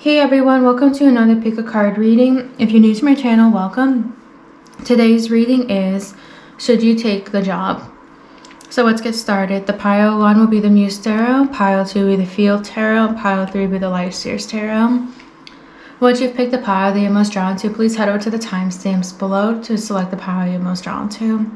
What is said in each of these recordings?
Hey everyone, welcome to another pick a card reading. If you're new to my channel, welcome. Today's reading is Should You Take the Job? So let's get started. The pile 1 will be the Muse Tarot, pile 2 will be the Field Tarot, and pile 3 will be the Seers Tarot. Once you've picked the pile that you're most drawn to, please head over to the timestamps below to select the pile you're most drawn to.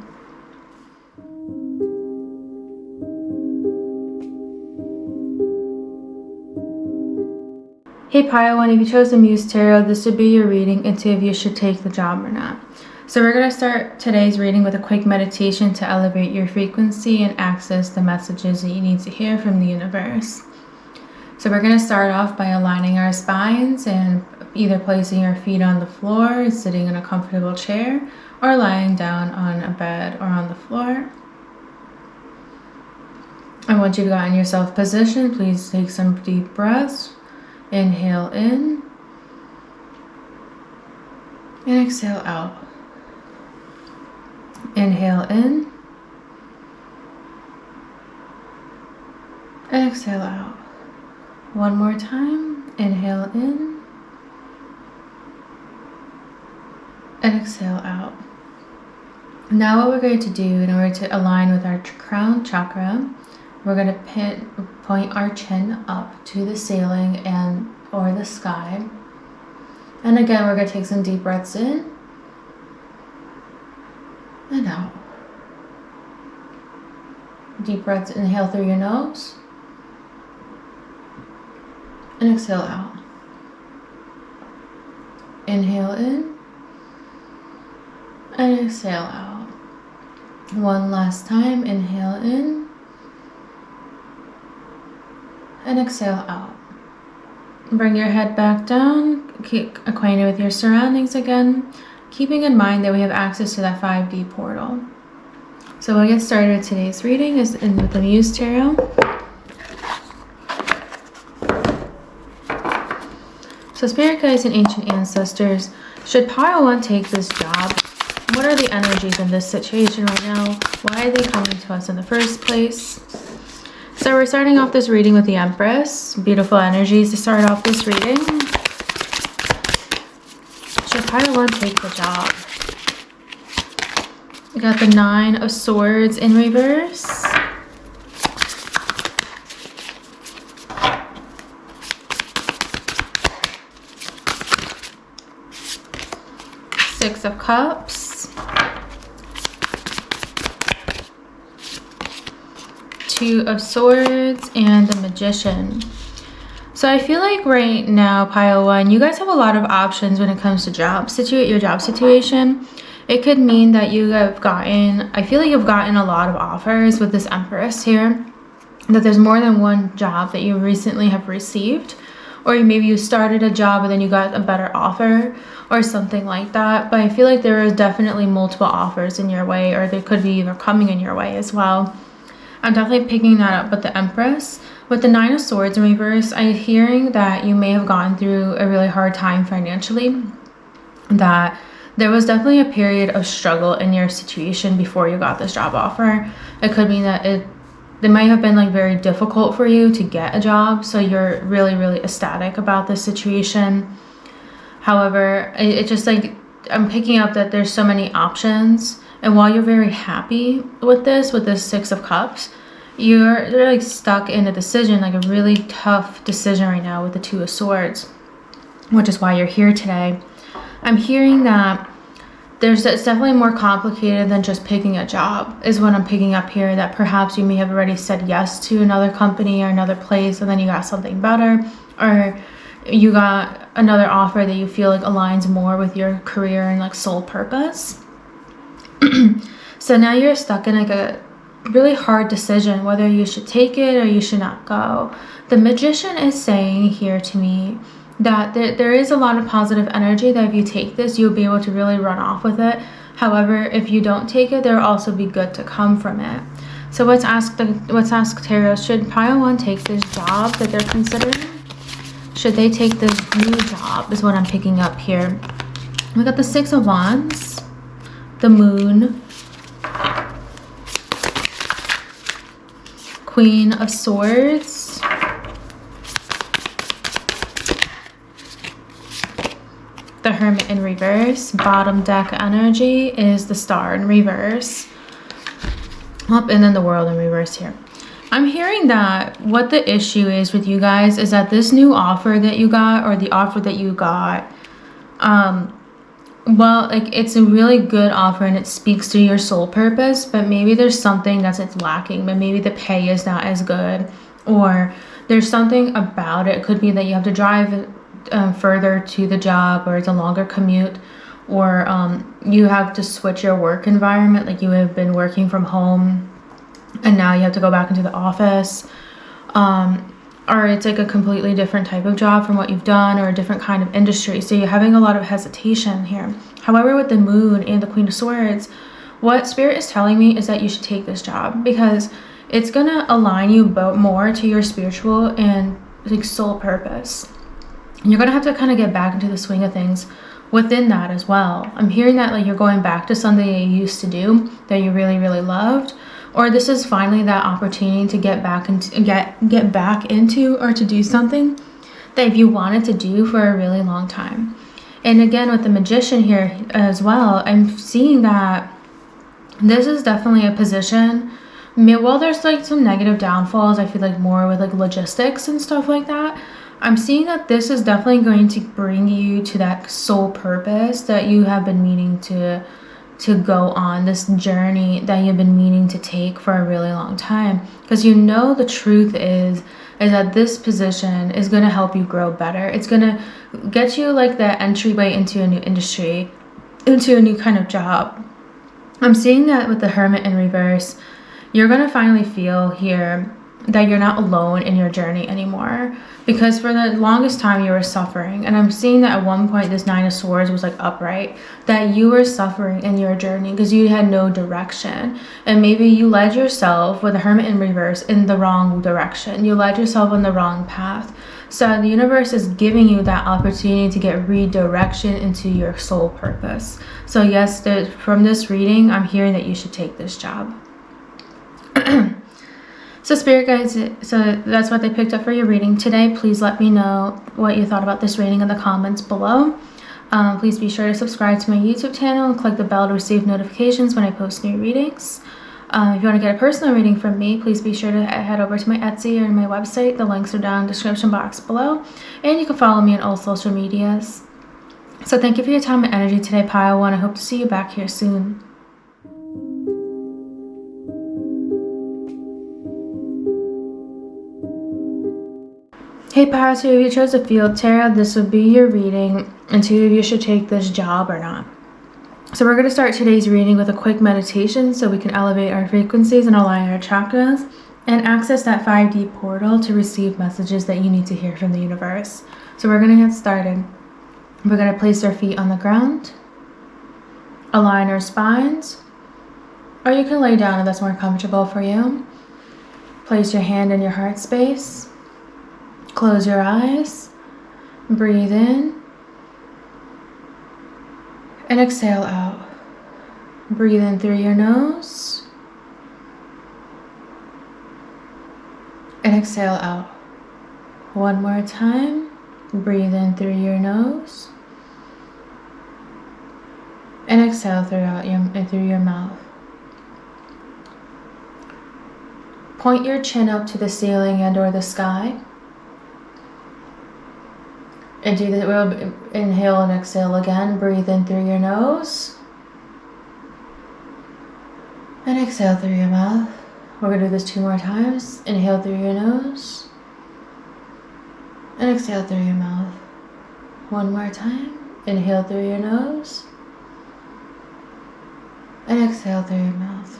Hey pile 1, if you chose the Muse Tarot, this would be your reading into if you should take the job or not. So we're going to start today's reading with a quick meditation to elevate your frequency and access the messages that you need to hear from the universe. So we're going to start off by aligning our spines and either placing our feet on the floor, sitting in a comfortable chair, or lying down on a bed or on the floor. And once you've gotten yourself positioned, please take some deep breaths. Inhale in and exhale out. Inhale in and exhale out. One more time. Inhale in and exhale out. Now what we're going to do in order to align with our crown chakra, we're going to point our chin up to the ceiling or the sky. And again, we're going to take some deep breaths in and out. Deep breaths, inhale through your nose and exhale out. Inhale in and exhale out. One last time, inhale in and exhale out. Bring your head back down, get acquainted with your surroundings again, keeping in mind that we have access to that 5D portal. So we'll get started with today's reading with the Muse Tarot. So Spirit Guides and Ancient Ancestors, should pile 1 take this job? What are the energies in this situation right now? Why are they coming to us in the first place? So we're starting off this reading with the Empress. Beautiful energies to start off this reading. Should pile 1 take the job? We got the 9 of Swords in reverse. Six of Cups. Two of Swords and the Magician. So I feel like right now, pile 1, you guys have a lot of options when it comes to your job situation. It could mean that you have gotten, I feel like you've gotten a lot of offers with this Empress here, that there's more than one job that you recently have received, or maybe you started a job and then you got a better offer or something like that. But I feel like there is definitely multiple offers in your way, or they could be either coming in your way as well. I'm definitely picking that up with the Empress. With the 9 of Swords in reverse, I'm hearing that you may have gone through a really hard time financially, that there was definitely a period of struggle in your situation before you got this job offer. It could mean that it might have been like very difficult for you to get a job, so you're really, really ecstatic about this situation. However, it just like, I'm picking up that there's so many options. And while you're very happy with this 6 of Cups, you're like stuck in a decision, like a really tough decision right now with the 2 of Swords, which is why you're here today. I'm hearing that it's definitely more complicated than just picking a job, is what I'm picking up here, that perhaps you may have already said yes to another company or another place, and then you got something better, or you got another offer that you feel like aligns more with your career and like soul purpose. So now you're stuck in like a really hard decision whether you should take it or you should not go. The Magician is saying here to me that there is a lot of positive energy, that if you take this, you'll be able to really run off with it. However, if you don't take it, there will also be good to come from it. So let's ask Tarot, should pile 1 take this job that they're considering? Should they take this new job, is what I'm picking up here. We got the 6 of Wands, the Moon, Queen of Swords, the Hermit in reverse. Bottom deck energy is the Star in reverse. Up, and then the World in reverse here. I'm hearing that what the issue is with you guys is that this new offer that you got, or the offer that you got, well, like, it's a really good offer and it speaks to your soul purpose, but maybe there's something that's lacking, but maybe the pay is not as good, or there's something about it. It could be that you have to drive further to the job, or it's a longer commute, or you have to switch your work environment, like you have been working from home and now you have to go back into the office, or it's like a completely different type of job from what you've done, or a different kind of industry. So you're having a lot of hesitation here. However, with the Moon and the Queen of Swords, what Spirit is telling me is that you should take this job, because it's going to align you more to your spiritual and like soul purpose. And you're going to have to kind of get back into the swing of things within that as well. I'm hearing that like you're going back to something that you used to do that you really, really loved. Or this is finally that opportunity to get back into or to do something that you wanted to do for a really long time. And again, with the Magician here as well, I'm seeing that this is definitely a position. Well, there's like some negative downfalls, I feel like, more with like logistics and stuff like that. I'm seeing that this is definitely going to bring you to that soul purpose that you have been meaning to go on, this journey that you've been meaning to take for a really long time. Because you know the truth is that this position is going to help you grow better. It's going to get you like that entryway into a new industry, into a new kind of job. I'm seeing that with the Hermit in reverse. You're going to finally feel here that you're not alone in your journey anymore, because for the longest time you were suffering. And I'm seeing that at one point this Nine of Swords was like upright, that you were suffering in your journey because you had no direction, and maybe you led yourself with the Hermit in reverse in the wrong direction. You led yourself on the wrong path. So the universe is giving you that opportunity to get redirection into your soul purpose. So yes, from this reading, I'm hearing that you should take this job. So Spirit guides, so that's what they picked up for your reading today. Please let me know what you thought about this reading in the comments below. Please be sure to subscribe to my YouTube channel and click the bell to receive notifications when I post new readings. If you want to get a personal reading from me, please be sure to head over to my Etsy or my website. The links are down in the description box below. And you can follow me on all social medias. So thank you for your time and energy today, Pile 1. I hope to see you back here soon. Hey Pile 2, if you chose a field tarot, this would be your reading, and 2 of you should take this job or not. So we're going to start today's reading with a quick meditation so we can elevate our frequencies and align our chakras and access that 5D portal to receive messages that you need to hear from the universe. So we're going to get started. We're going to place our feet on the ground, align our spines, or you can lay down if that's more comfortable for you. Place your hand in your heart space. Close your eyes, breathe in, and exhale out. Breathe in through your nose, and exhale out. One more time, breathe in through your nose, and exhale through your mouth. Point your chin up to the ceiling and or the sky. And do the inhale and exhale again. Breathe in through your nose. And exhale through your mouth. We're going to do this 2 more times. Inhale through your nose. And exhale through your mouth. 1 more time. Inhale through your nose. And exhale through your mouth.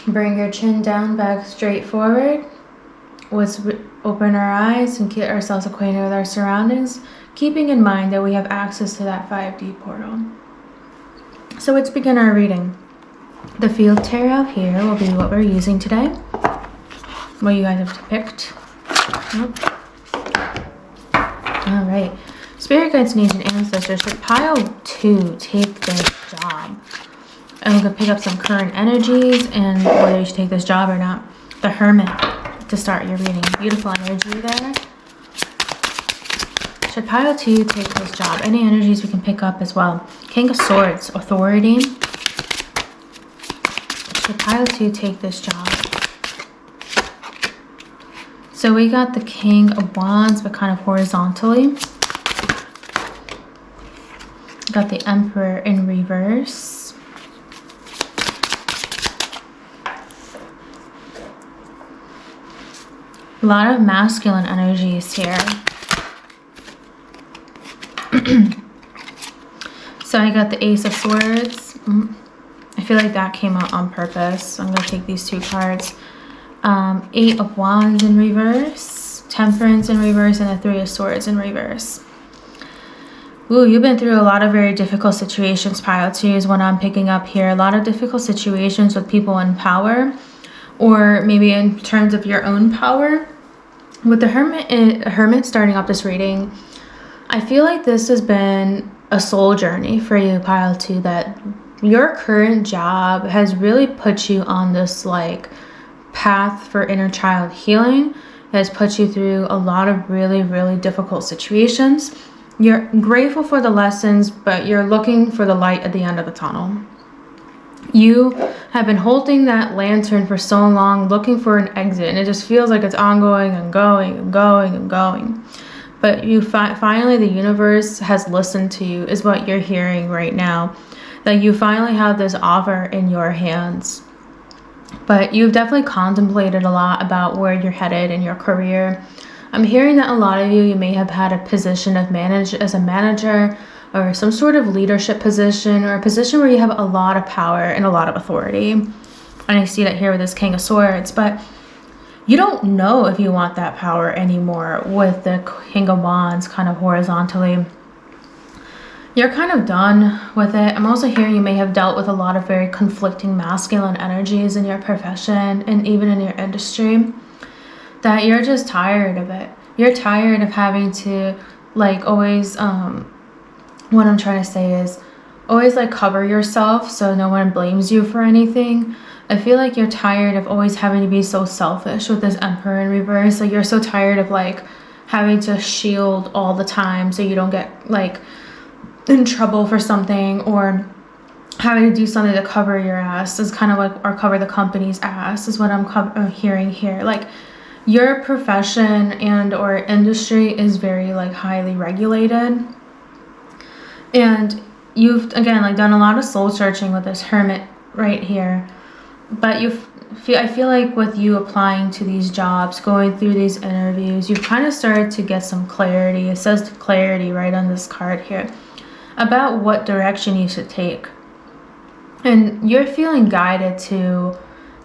Bring your chin down, back straight forward. Let's open our eyes and get ourselves acquainted with our surroundings, keeping in mind that we have access to that 5D portal. So let's begin our reading. The field tarot here will be what we're using today. What you guys have picked. All right. Spirit guides, needs, and ancestors should Pile 2 take this job. And we can pick up some current energies and whether you should take this job or not. The Hermit. To start your reading. Beautiful energy there. Should pile 2 take this job? Any energies we can pick up as well. King of Swords, authority. Should pile 2 take this job? So we got the King of Wands, but kind of horizontally. Got the Emperor in reverse. A lot of masculine energies here. So I got the Ace of Swords. I feel like that came out on purpose. I'm going to take these 2 cards. 8 of Wands in reverse. Temperance in reverse. And the 3 of Swords in reverse. Ooh, you've been through a lot of very difficult situations, pile 2 is what I'm picking up here. A lot of difficult situations with people in power, or maybe in terms of your own power. With the Hermit starting off this reading, I feel like this has been a soul journey for you, pile 2, that your current job has really put you on this like path for inner child healing. It has put you through a lot of really, really difficult situations. You're grateful for the lessons, but you're looking for the light at the end of the tunnel. You have been holding that lantern for so long, looking for an exit, and it just feels like it's ongoing and going and going and going. But you finally, the universe has listened to you, is what you're hearing right now. That you finally have this offer in your hands. But you've definitely contemplated a lot about where you're headed in your career. I'm hearing that a lot of you may have had a position of as a manager, or some sort of leadership position, or a position where you have a lot of power and a lot of authority. And I see that here with this King of Swords, but you don't know if you want that power anymore with the King of Wands kind of horizontally. You're kind of done with it. I'm also hearing you may have dealt with a lot of very conflicting masculine energies in your profession and even in your industry, that you're just tired of it. You're tired of having to like always, what I'm trying to say is always like cover yourself so no one blames you for anything. I feel like you're tired of always having to be so selfish with this Emperor in reverse. Like you're so tired of like having to shield all the time so you don't get like in trouble for something, or having to do something to cover your ass is kind of like, or cover the company's ass is what I'm hearing here. Like your profession and or industry is very like highly regulated, and you've again like done a lot of soul searching with this Hermit right here. But I feel like with you applying to these jobs, going through these interviews, you've kind of started to get some clarity. It says clarity right on this card here about what direction you should take. And you're feeling guided to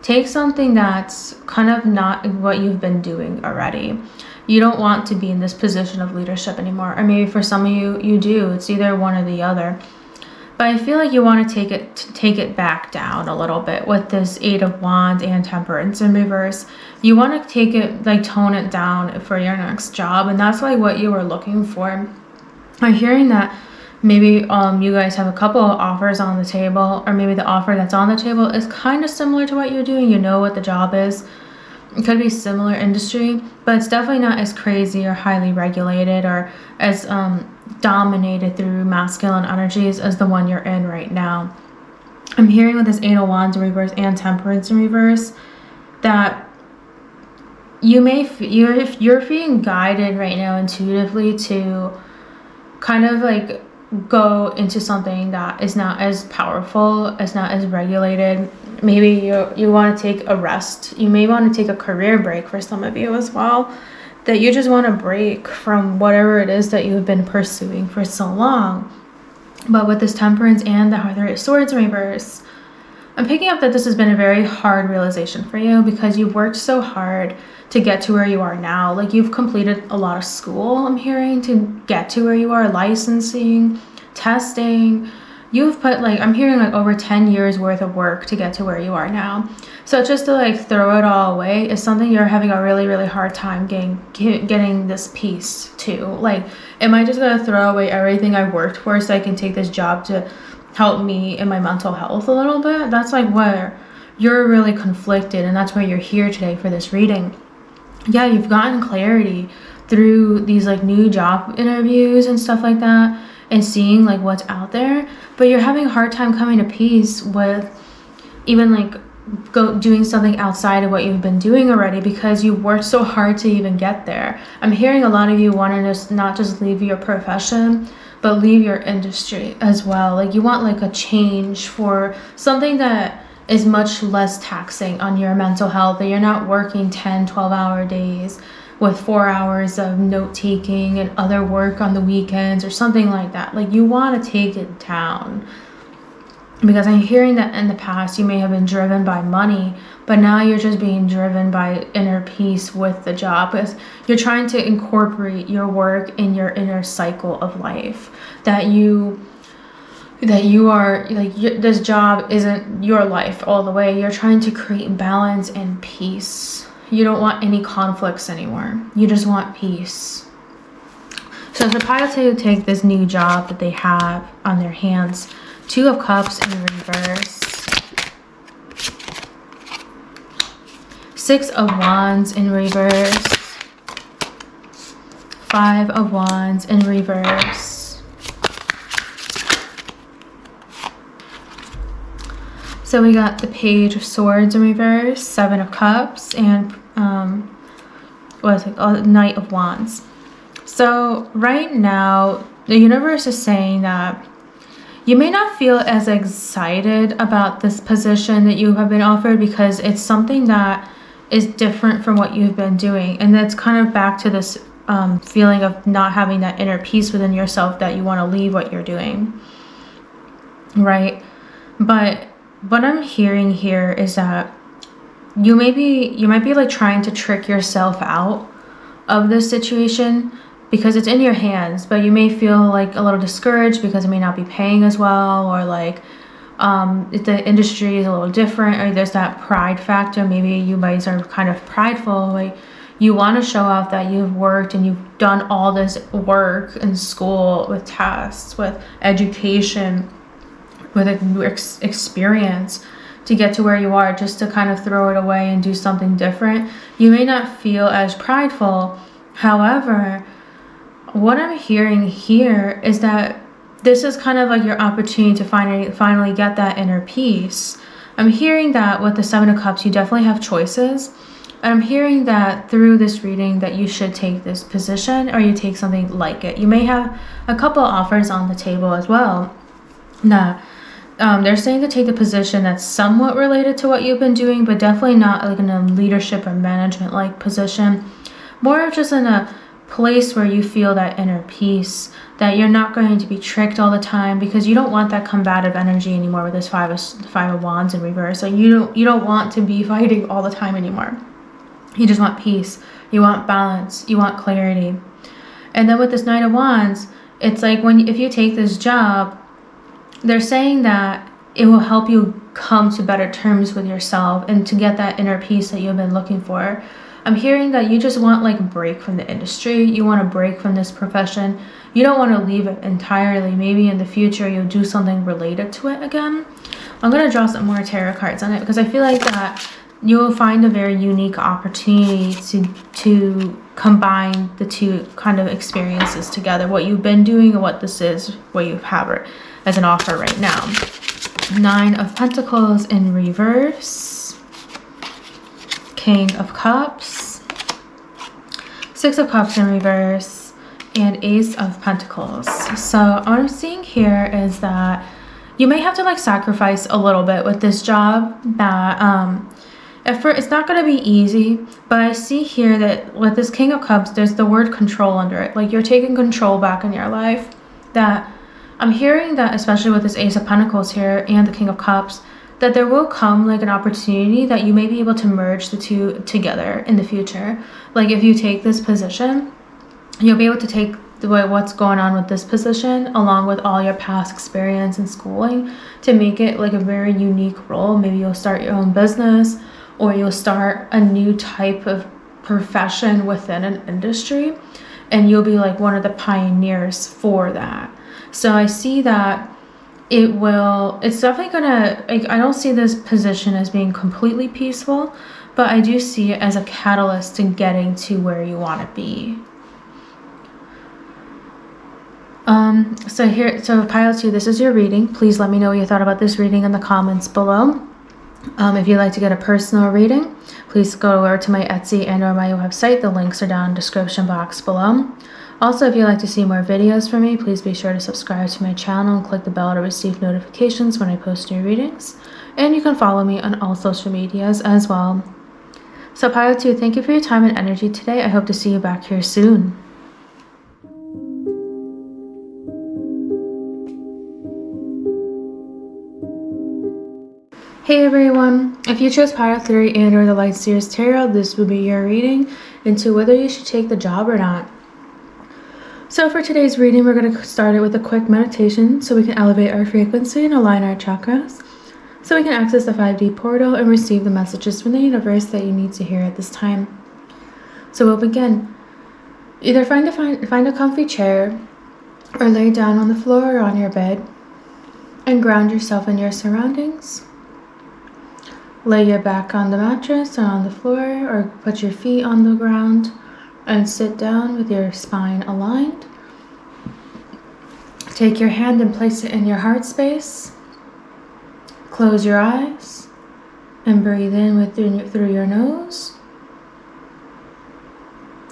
take something that's kind of not what you've been doing already. You don't want to be in this position of leadership anymore. Or maybe for some of you, you do. It's either one or the other. But I feel like you want to take it back down a little bit with this 8 of Wands and Temperance in reverse. You want to take it, like tone it down for your next job. And that's like what you were looking for. I'm hearing that maybe you guys have a couple of offers on the table, or maybe the offer that's on the table is kind of similar to what you're doing. You know what the job is. It could be similar industry, but it's definitely not as crazy or highly regulated or as dominated through masculine energies as the one you're in right now. I'm hearing with this 8 of Wands in reverse and Temperance in reverse that you're being guided right now intuitively to kind of like go into something that is not as powerful, is not as regulated. Maybe you want to take a rest. You may want to take a career break for some of you as well. That you just want to break from whatever it is that you've been pursuing for so long. But with this Temperance and the Three of Swords in reverse, I'm picking up that this has been a very hard realization for you, because you've worked so hard to get to where you are now. Like you've completed a lot of school, I'm hearing, to get to where you are, licensing, testing. You've put like, I'm hearing like over 10 years worth of work to get to where you are now. So just to like throw it all away is something you're having a really, really hard time getting this peace to. Like, am I just gonna throw away everything I worked for so I can take this job to help me in my mental health a little bit? That's like where you're really conflicted, and that's why you're here today for this reading. Yeah, you've gotten clarity through these like new job interviews and stuff like that, and seeing like what's out there, but you're having a hard time coming to peace with even like doing something outside of what you've been doing already, because you worked so hard to even get there. I'm hearing a lot of you wanting to not just leave your profession, but leave your industry as well. Like you want like a change for something that is much less taxing on your mental health, that you're not working 10-12 hour days with 4 hours of note taking and other work on the weekends or something like that. Like you want to take it down, because I'm hearing that in the past you may have been driven by money, but now you're just being driven by inner peace with the job, because you're trying to incorporate your work in your inner cycle of life, that you are like, this job isn't your life all the way. You're trying to create balance and peace. You don't want any conflicts anymore. You just want peace. So the pile to take this new job that they have on their hands. 2 of Cups in reverse. 6 of Wands in reverse. 5 of Wands in reverse. So we got the Page of Swords in reverse, 7 of Cups, and Knight of Wands. So right now, the universe is saying that you may not feel as excited about this position that you have been offered, because it's something that is different from what you've been doing. And that's kind of back to this feeling of not having that inner peace within yourself, that you want to leave what you're doing, right? But what I'm hearing here is that you might be like trying to trick yourself out of this situation, because it's in your hands, but you may feel like a little discouraged because it may not be paying as well, or like if the industry is a little different, or there's that pride factor. Maybe you guys are kind of prideful, like you want to show off that you've worked and you've done all this work in school, with tests, with education, with experience, to get to where you are, just to kind of throw it away and do something different. You may not feel as prideful. However, what I'm hearing here is that this is kind of like your opportunity to finally get that inner peace. I'm hearing that with the 7 of Cups, you definitely have choices. And I'm hearing that through this reading that you should take this position, or you take something like it. You may have a couple offers on the table as well. Now, they're saying to take the position that's somewhat related to what you've been doing, but definitely not like in a leadership or management like position. More of just in a place where you feel that inner peace, that you're not going to be tricked all the time, because you don't want that combative energy anymore with this five of Wands in reverse. So you don't want to be fighting all the time anymore. You just want peace. You want balance. You want clarity. And then with this Knight of Wands, it's like if you take this job, they're saying that it will help you come to better terms with yourself and to get that inner peace that you've been looking for. I'm hearing that you just want like a break from the industry. You want a break from this profession. You don't want to leave it entirely. Maybe in the future you'll do something related to it again. I'm going to draw some more tarot cards on it, because I feel like that you will find a very unique opportunity to combine the two kind of experiences together. What you've been doing and what this is, what you have as an offer right now. 9 of Pentacles in reverse. King of Cups. 6 of Cups in reverse. And Ace of Pentacles. So what I'm seeing here is that you may have to like sacrifice a little bit with this job. That at first it's not going to be easy, but I see here that with this King of Cups, there's the word control under it. Like you're taking control back in your life. That I'm hearing that, especially with this Ace of Pentacles here and the King of Cups, that there will come like an opportunity that you may be able to merge the two together in the future. Like if you take this position, you'll be able to take what's going on with this position along with all your past experience and schooling to make it like a very unique role. Maybe you'll start your own business, or you'll start a new type of profession within an industry, and you'll be like one of the pioneers for that. So I see that it's definitely gonna, like, I don't see this position as being completely peaceful, but I do see it as a catalyst to getting to where you want to be. So pile 2, this is your reading. Please let me know what you thought about this reading in the comments below. If you'd like to get a personal reading, please go over to my Etsy and or my website. The links are down in the description box below. Also, if you'd like to see more videos from me, please be sure to subscribe to my channel and click the bell to receive notifications when I post new readings. And you can follow me on all social medias as well. So pile 2, thank you for your time and energy today. I hope to see you back here soon. Hey everyone, if you chose pile 3 and or the Light Seers Tarot, this will be your reading into whether you should take the job or not. So for today's reading, we're going to start it with a quick meditation so we can elevate our frequency and align our chakras, so we can access the 5D portal and receive the messages from the universe that you need to hear at this time. So we'll begin. Either find a comfy chair or lay down on the floor or on your bed and ground yourself in your surroundings. Lay your back on the mattress or on the floor, or put your feet on the ground and sit down with your spine aligned. Take your hand and place it in your heart space. Close your eyes and breathe in through your nose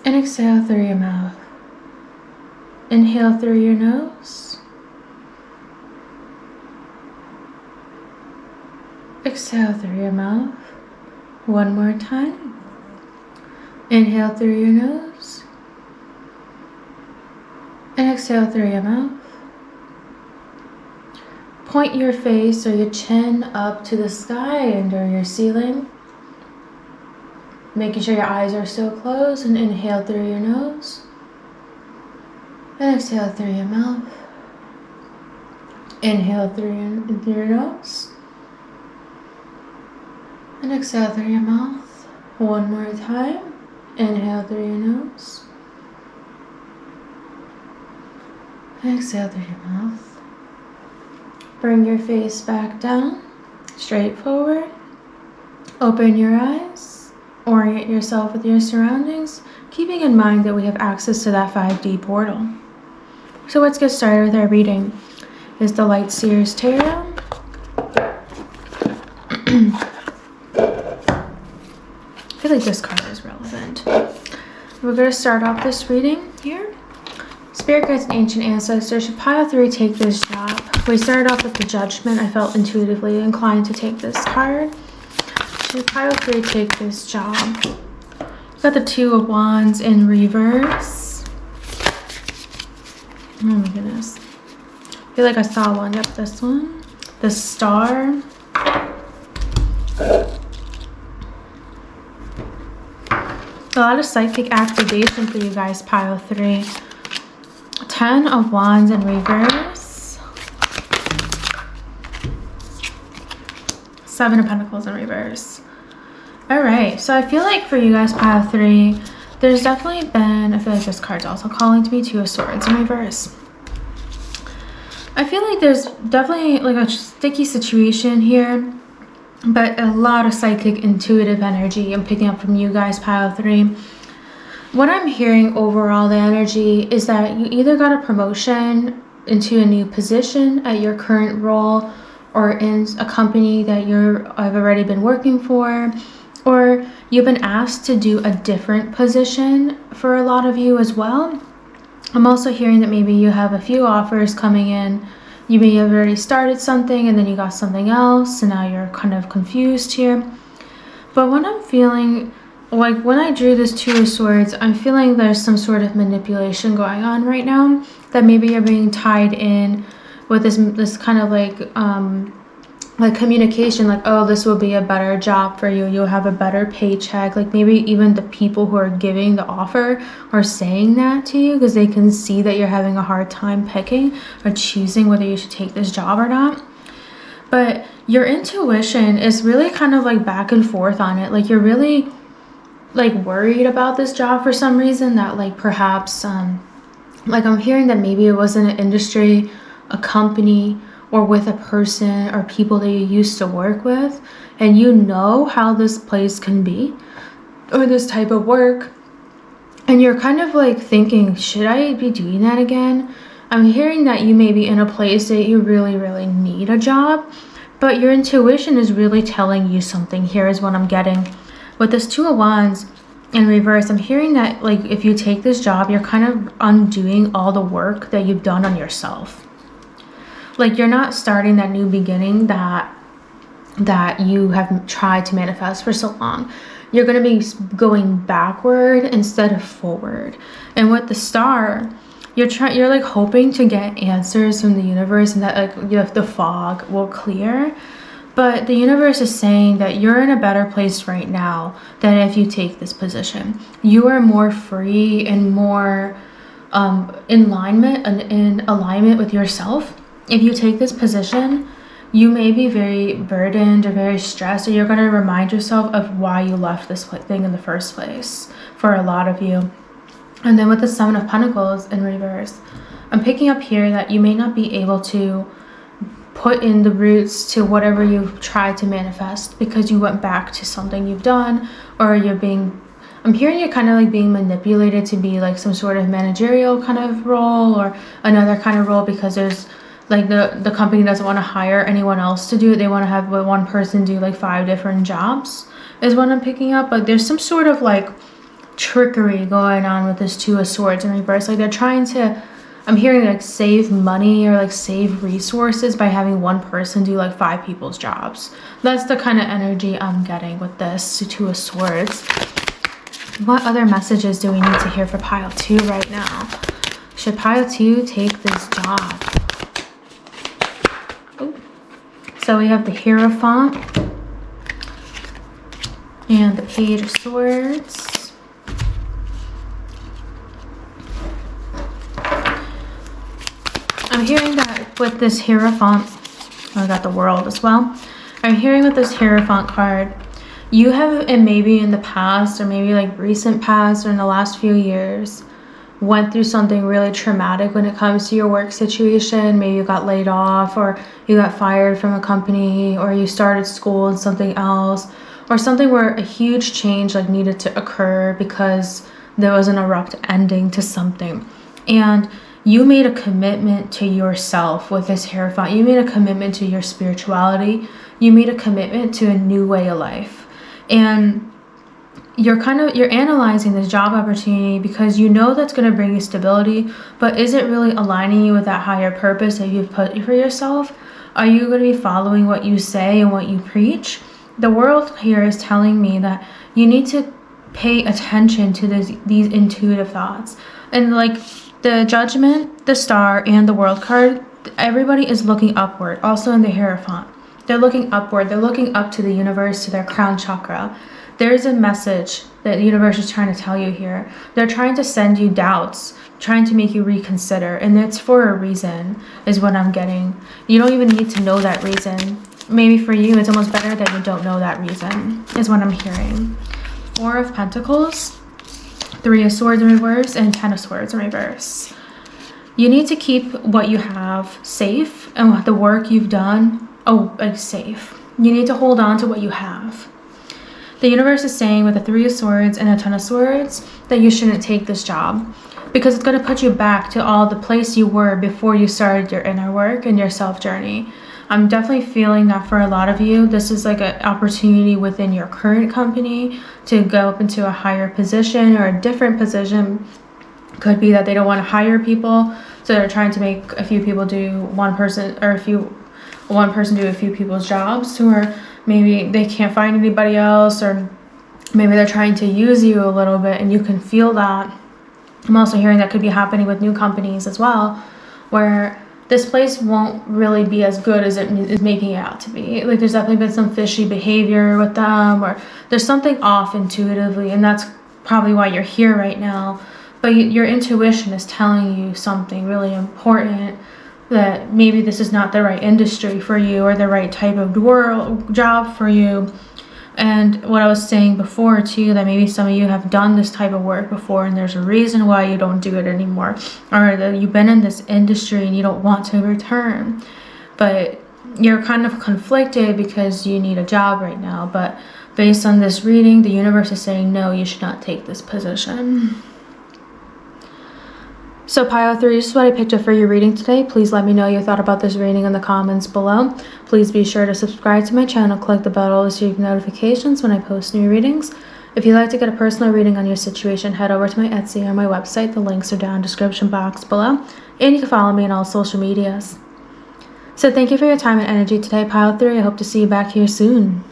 and exhale through your mouth. Inhale through your nose. Exhale through your mouth. One more time. Inhale through your nose. And exhale through your mouth. Point your face or your chin up to the sky and or your ceiling. Making sure your eyes are still closed, and inhale through your nose. And exhale through your mouth. Inhale through your nose. And exhale through your mouth. One more time. Inhale through your nose. And exhale through your mouth. Bring your face back down, straight forward. Open your eyes. Orient yourself with your surroundings, keeping in mind that we have access to that 5D portal. So let's get started with our reading. Is the Light Seers Tarot. I feel like this card is relevant. We're going to start off this reading here. Spirit guides and ancient ancestors, should pile 3 take this job? We started off with the Judgment. I felt intuitively inclined to take this card. Should pile 3 take this job? Got the 2 of Wands in reverse. Oh my goodness. I feel like I saw one. Yep, this one. The Star. A lot of psychic activation for you guys, pile 3. 10 of Wands in reverse. 7 of Pentacles in reverse. Alright, so I feel like for you guys, pile 3, there's definitely been, I feel like this card's also calling to me, 2 of Swords in reverse. I feel like there's definitely like a sticky situation here, but a lot of psychic intuitive energy I'm picking up from you guys, pile 3. What I'm hearing overall, the energy is that you either got a promotion into a new position at your current role, or in a company that I've already been working for, or you've been asked to do a different position for a lot of you as well. I'm also hearing that maybe you have a few offers coming in. You may have already started something and then you got something else, and now you're kind of confused here. But what I'm feeling, like when I drew this 2 of Swords, I'm feeling there's some sort of manipulation going on right now, that maybe you're being tied in with this kind of like communication, like, oh, this will be a better job for you, you'll have a better paycheck. Like maybe even the people who are giving the offer are saying that to you because they can see that you're having a hard time picking or choosing whether you should take this job or not. But your intuition is really kind of like back and forth on it. Like you're really like worried about this job for some reason, that like perhaps like I'm hearing that maybe it wasn't an industry, a company, or with a person or people that you used to work with, and you know how this place can be, or this type of work, and you're kind of like thinking, should I be doing that again? I'm hearing that you may be in a place that you really, really need a job, but your intuition is really telling you something. Here is what I'm getting. With this Two of Wands in reverse, I'm hearing that like if you take this job, you're kind of undoing all the work that you've done on yourself. Like you're not starting that new beginning that you have tried to manifest for so long. You're going to be going backward instead of forward. And with the Star, you're like hoping to get answers from the universe, and that like the fog will clear. But the universe is saying that you're in a better place right now than if you take this position. You are more free and more in alignment with yourself. If you take this position, you may be very burdened or very stressed, or you're going to remind yourself of why you left this thing in the first place for a lot of you. And then with the Seven of Pentacles in reverse, I'm picking up here that you may not be able to put in the roots to whatever you've tried to manifest because you went back to something you've done, or I'm hearing you're kind of like being manipulated to be like some sort of managerial kind of role or another kind of role, because there's like the company doesn't want to hire anyone else to do it. They want to have one person do like 5 different jobs is what I'm picking up. But there's some sort of like trickery going on with this Two of Swords in reverse. Like they're trying to, I'm hearing like save money or like save resources by having one person do like 5 people's jobs. That's the kind of energy I'm getting with this Two of Swords. What other messages do we need to hear for pile 2 right now? Should pile 2 take this job? Ooh. So we have the Hierophant and the Page of Swords. I'm hearing that with this Hierophant, I got the World as well. I'm hearing with this Hierophant card, you have, and maybe in the past or maybe like recent past or in the last few years, went through something really traumatic when it comes to your work situation. Maybe you got laid off, or you got fired from a company, or you started school in something else, or something where a huge change like needed to occur because there was an abrupt ending to something. And you made a commitment to yourself with this Hierophant. You made a commitment to your spirituality. You made a commitment to a new way of life. And you're analyzing this job opportunity because you know that's going to bring you stability, but is it really aligning you with that higher purpose that you've put for yourself? Are you going to be following what you say and what you preach? The World here is telling me that you need to pay attention to these intuitive thoughts. And like the Judgment, the Star, and the World card, everybody is looking upward. Also in the Hierophant, they're looking upward. They're looking up to the universe, to their crown chakra. There's a message that the universe is trying to tell you here. They're trying to send you doubts, trying to make you reconsider, and it's for a reason, is what I'm getting. You don't even need to know that reason. Maybe for you, it's almost better that you don't know that reason, is what I'm hearing. Four of Pentacles, Three of Swords in reverse, and Ten of Swords in reverse. You need to keep what you have safe, and the work you've done, safe. You need to hold on to what you have. The universe is saying with the Three of Swords and a Ten of Swords that you shouldn't take this job because it's going to put you back to all the place you were before you started your inner work and your self journey. I'm definitely feeling that for a lot of you, this is like an opportunity within your current company to go up into a higher position or a different position. Could be that they don't want to hire people, so they're trying to make a few people do one person do a few people's jobs, or maybe they can't find anybody else, or maybe they're trying to use you a little bit, and you can feel that. I'm also hearing that could be happening with new companies as well, where this place won't really be as good as it is making it out to be. Like there's definitely been some fishy behavior with them, or there's something off intuitively, and that's probably why you're here right now. But your intuition is telling you something really important, that maybe this is not the right industry for you or the right type of job for you. And what I was saying before too, that maybe some of you have done this type of work before and there's a reason why you don't do it anymore, or that you've been in this industry and you don't want to return, but you're kind of conflicted because you need a job right now. But based on this reading, the universe is saying no, you should not take this position. So pile 3, this is what I picked up for your reading today. Please let me know your thought about this reading in the comments below. Please be sure to subscribe to my channel, click the bell to receive notifications when I post new readings. If you'd like to get a personal reading on your situation, head over to my Etsy or my website. The links are down in the description box below. And you can follow me on all social medias. So thank you for your time and energy today, pile 3. I hope to see you back here soon.